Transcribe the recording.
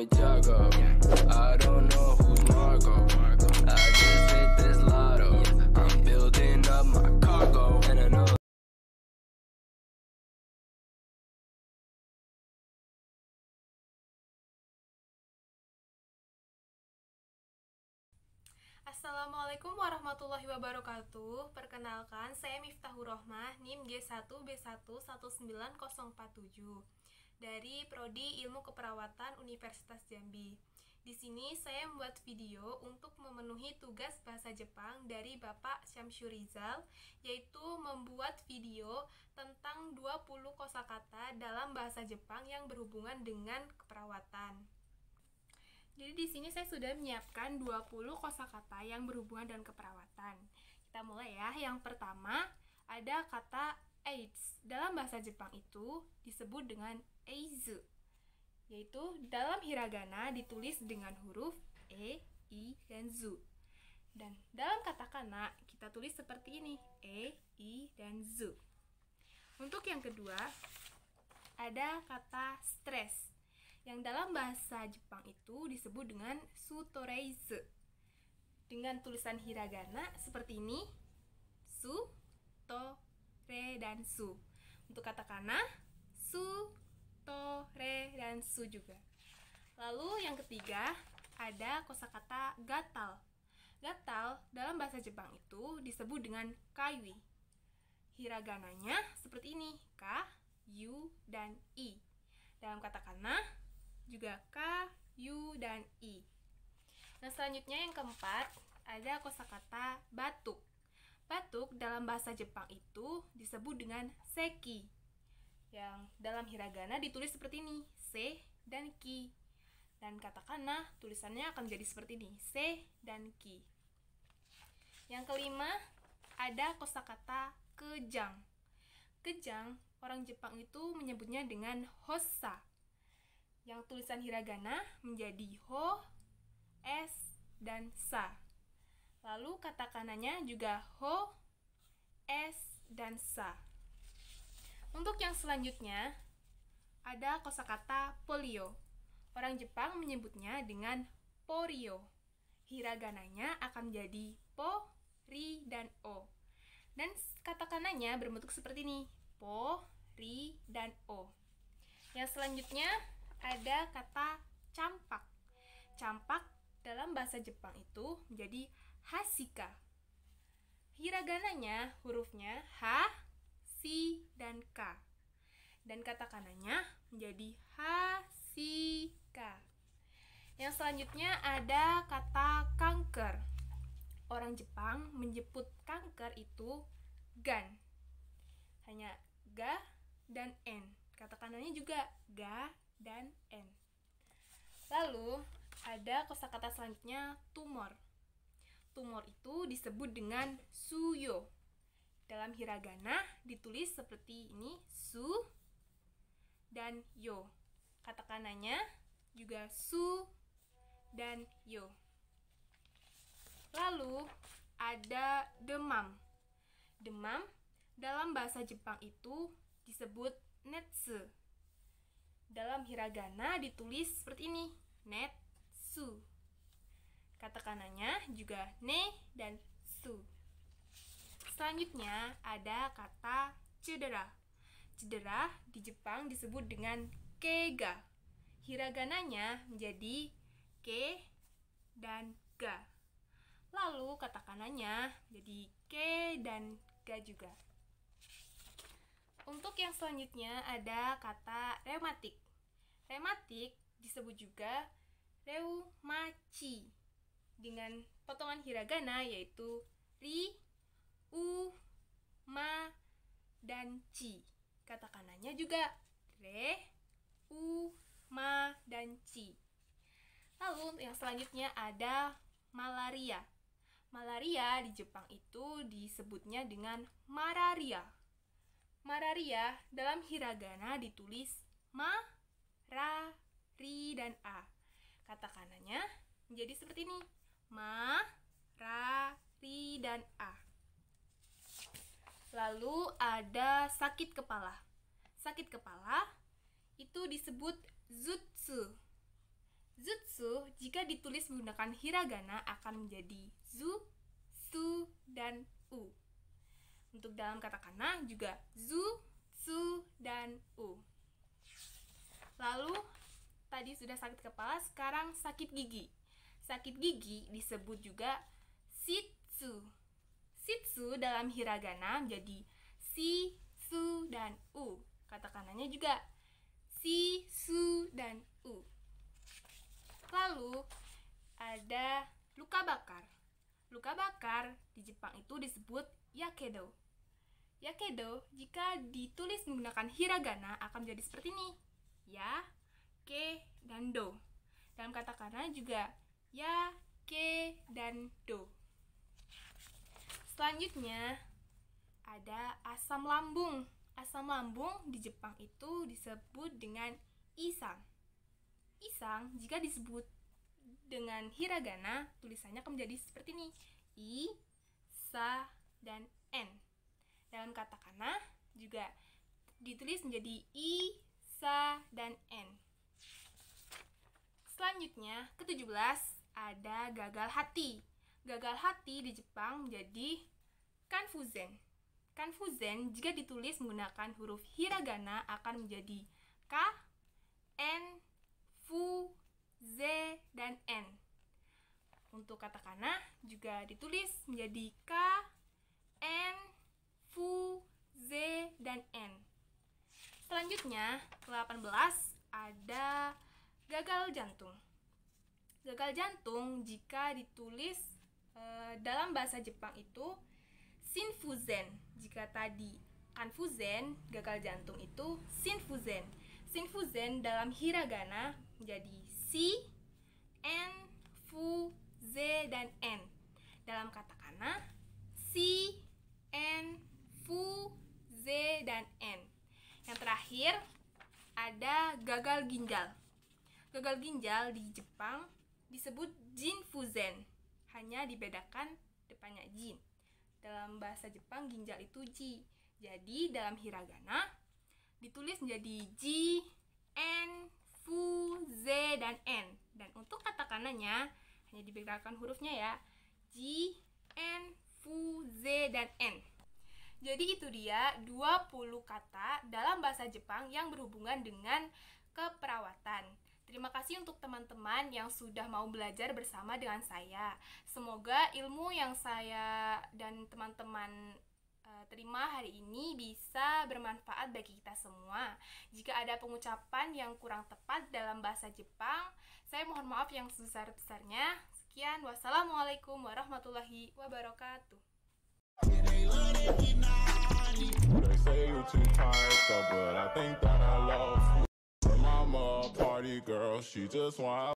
Santiago. I don't know who's Marco. I just hit this lotto. I'm building up my cargo, and I know. Assalamualaikum warahmatullahi wabarakatuh. Perkenalkan, saya Miftahur Rohmah, NIM G1B1 19047 dari Prodi Ilmu Keperawatan Universitas Jambi. Di sini saya membuat video untuk memenuhi tugas bahasa Jepang dari Bapak Syamsurizal, yaitu membuat video tentang 20 kosakata dalam bahasa Jepang yang berhubungan dengan keperawatan. Jadi di sini saya sudah menyiapkan 20 kosakata yang berhubungan dengan keperawatan. Kita mulai ya. Yang pertama ada kata AIDS. Dalam bahasa Jepang itu disebut dengan eizu, yaitu dalam hiragana ditulis dengan huruf e, i, dan zu. Dan dalam katakana kita tulis seperti ini, e, i, dan zu. Untuk yang kedua ada kata stres, yang dalam bahasa Jepang itu disebut dengan sutoreizu, dengan tulisan hiragana seperti ini, su, to, re, dan su. Untuk katakana, su, to, re, dan su juga. Lalu yang ketiga ada kosakata gatal. Gatal dalam bahasa Jepang itu disebut dengan kaiwi. Hiragananya seperti ini, ka, yu, dan i. Dalam katakana juga K, U, dan I. Nah, selanjutnya yang keempat ada kosakata batuk. Batuk dalam bahasa Jepang itu disebut dengan seki, yang dalam hiragana ditulis seperti ini, se dan ki. Dan katakana tulisannya akan jadi seperti ini, se dan ki. Yang kelima ada kosakata kejang. Kejang orang Jepang itu menyebutnya dengan hossa, yang tulisan hiragana menjadi ho, s, dan sa. Lalu katakananya juga ho, s, dan sa. Untuk yang selanjutnya ada kosakata polio. Orang Jepang menyebutnya dengan porio. Hiragananya akan menjadi po, ri, dan o. Dan katakananya berbentuk seperti ini, po, ri, dan o. Yang selanjutnya ada kata campak. Campak dalam bahasa Jepang itu menjadi hasika. Hiragananya hurufnya h, si, dan k. Dan katakananya menjadi hasika. Yang selanjutnya ada kata kanker. Orang Jepang menyebut kanker itu gan. Hanya ga dan n. Katakananya juga ga dan n. Lalu ada kosakata selanjutnya tumor. Tumor itu disebut dengan suyo. Dalam hiragana ditulis seperti ini, su dan yo. Katakananya juga su dan yo. Lalu ada demam. Demam dalam bahasa Jepang itu disebut netsu. Dalam hiragana ditulis seperti ini, netsu. Katakananya juga ne dan su. Selanjutnya ada kata cedera. Cedera di Jepang disebut dengan keiga. Hiragananya menjadi ke dan ga. Lalu katakananya jadi ke dan ga juga. Untuk yang selanjutnya ada kata rematik. Rematik disebut juga reumachi dengan potongan hiragana yaitu ri, u, ma, dan ci. Katakananya juga re, u, ma, dan ci. Lalu yang selanjutnya ada malaria. Malaria di Jepang itu disebutnya dengan mararia. Mararia dalam hiragana ditulis ma, ra, ri, dan a. Katakananya menjadi seperti ini, ma, ra, ri, dan a. Lalu ada sakit kepala. Sakit kepala itu disebut zutsu. jika ditulis menggunakan hiragana akan menjadi zu, su, dan u. Untuk dalam katakana juga zu, su, dan u. Lalu, tadi sudah sakit kepala, sekarang sakit gigi. Sakit gigi disebut juga shitsu. Shitsu dalam hiragana menjadi si, su, dan u. Katakanannya juga si, su, dan u. Lalu, ada luka bakar. Luka bakar di Jepang itu disebut yakedo. Yakedo jika ditulis menggunakan hiragana akan menjadi seperti ini. Ya, ke, dan do. Dalam katakana juga ya, ke, dan do. Selanjutnya ada asam lambung. Asam lambung di Jepang itu disebut dengan isang. Isang jika disebut dengan hiragana tulisannya akan menjadi seperti ini. I, sa, dan n. Dalam katakana juga ditulis menjadi i, sa, dan n. Selanjutnya ke-17 ada gagal hati. Gagal hati di Jepang menjadi kanfuzen. Kanfuzen jika ditulis menggunakan huruf hiragana akan menjadi ka, n, fu, z, dan n. Untuk katakana juga ditulis menjadi k, n, fu, z, dan n. Selanjutnya ke-18 ada gagal jantung. Gagal jantung jika ditulis dalam bahasa Jepang itu shinfuzen. Jika tadi kanfuzen, gagal jantung itu shinfuzen. Shinfuzen dalam hiragana menjadi si, n, fu, z, dan n. Dalam katakana si, n, fu, z, dan n. Yang terakhir ada gagal ginjal. Gagal ginjal di Jepang disebut jinfuzen. Hanya dibedakan depannya jin. Dalam bahasa Jepang ginjal itu ji. Jadi dalam hiragana ditulis menjadi ji, n, fu, z, dan n. Dan untuk katakananya hanya dibedakan hurufnya ya. Ji, n, fu, z, dan n. Jadi itu dia 20 kata dalam bahasa Jepang yang berhubungan dengan keperawatan. Terima kasih untuk teman-teman yang sudah mau belajar bersama dengan saya. Semoga ilmu yang saya dan teman-teman terima hari ini bisa bermanfaat bagi kita semua. Jika ada pengucapan yang kurang tepat dalam bahasa Jepang, saya mohon maaf yang sebesar-besarnya. Sekian, wassalamualaikum warahmatullahi wabarakatuh. They say you too tired, but I think that I lost you. Her mama, party girl, she just want